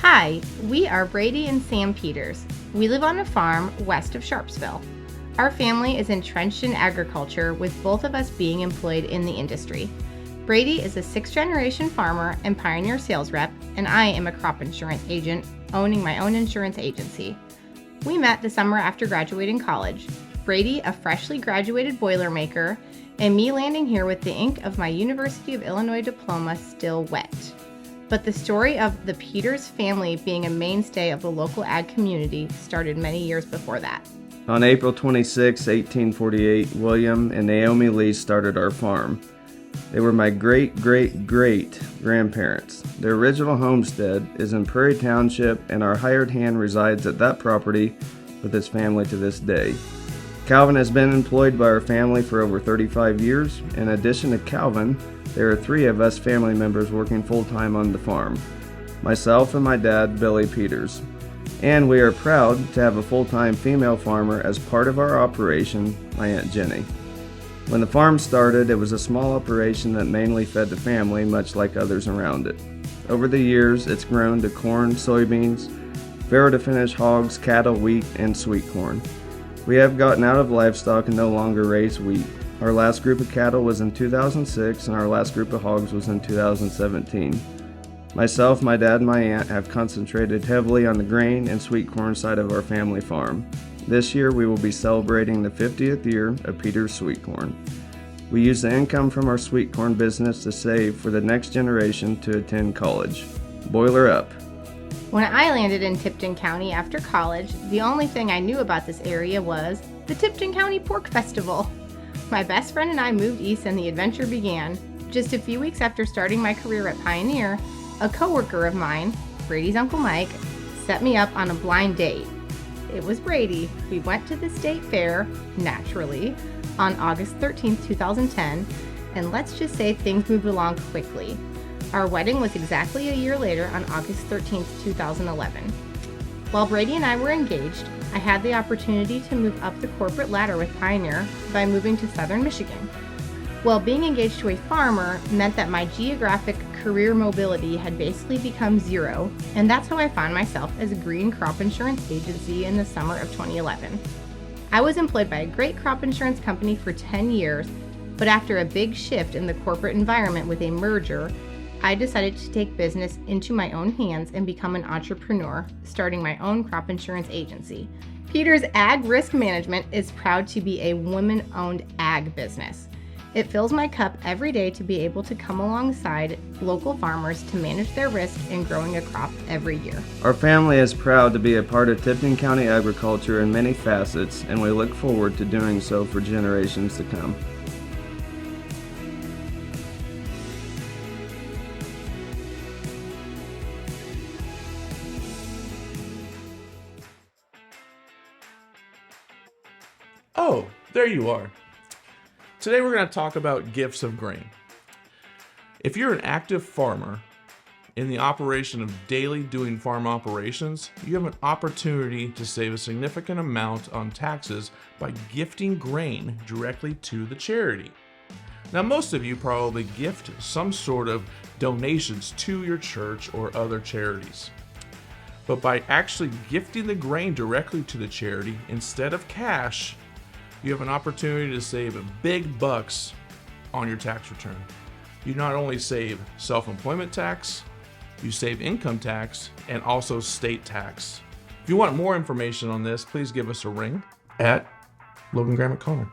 Hi, we are Brady and Sam Peters. We live on a farm west of Sharpsville. Our family is entrenched in agriculture, with both of us being employed in the industry. Brady is a sixth-generation farmer and pioneer sales rep, and I am a crop insurance agent owning my own insurance agency. We met the summer after graduating college. Brady, a freshly graduated Boilermaker, and me landing here with the ink of my University of Illinois diploma still wet. But the story of the Peters family being a mainstay of the local ag community started many years before that. On April 26, 1848, William and Naomi Lee started our farm. They were my great-great-great-grandparents. Their original homestead is in Prairie Township, and our hired hand resides at that property with his family to this day. Calvin has been employed by our family for over 35 years. In addition to Calvin, there are 3 of us family members working full-time on the farm. Myself and my dad, Billy Peters. And we are proud to have a full-time female farmer as part of our operation, my Aunt Jenny. When the farm started, it was a small operation that mainly fed the family, much like others around it. Over the years, it's grown to corn, soybeans, farrow-to-finish hogs, cattle, wheat, and sweet corn. We have gotten out of livestock and no longer raise wheat. Our last group of cattle was in 2006, and our last group of hogs was in 2017. Myself, my dad, and my aunt have concentrated heavily on the grain and sweet corn side of our family farm. This year, we will be celebrating the 50th year of Peters Sweet Corn. We use the income from our sweet corn business to save for the next generation to attend college. Boiler up. When I landed in Tipton County after college, the only thing I knew about this area was the Tipton County Pork Festival. My best friend and I moved east and the adventure began. Just a few weeks after starting my career at Pioneer, a coworker of mine, Brady's Uncle Mike, set me up on a blind date. It was Brady. We went to the state fair, naturally, on August 13th, 2010, and let's just say things moved along quickly. Our wedding was exactly a year later on August 13th, 2011. While Brady and I were engaged, I had the opportunity to move up the corporate ladder with Pioneer by moving to southern Michigan. Well, being engaged to a farmer meant that my geographic career mobility had basically become zero, and that's how I found myself as a green crop insurance agency in the summer of 2011. I was employed by a great crop insurance company for 10 years, but after a big shift in the corporate environment with a merger, I decided to take business into my own hands and become an entrepreneur, starting my own crop insurance agency. Peters Ag Risk Management is proud to be a women-owned ag business. It fills my cup every day to be able to come alongside local farmers to manage their risk in growing a crop every year. Our family is proud to be a part of Tipton County agriculture in many facets, and we look forward to doing so for generations to come. Oh, there you are. Today we're going to talk about gifts of grain. If you're an active farmer in the operation of daily doing farm operations, you have an opportunity to save a significant amount on taxes by gifting grain directly to the charity. Now, most of you probably gift some sort of donations to your church or other charities. But by actually gifting the grain directly to the charity instead of cash, you have an opportunity to save big bucks on your tax return. You not only save self-employment tax, you save income tax, and also state tax. If you want more information on this, please give us a ring at Logan Graham at Conner.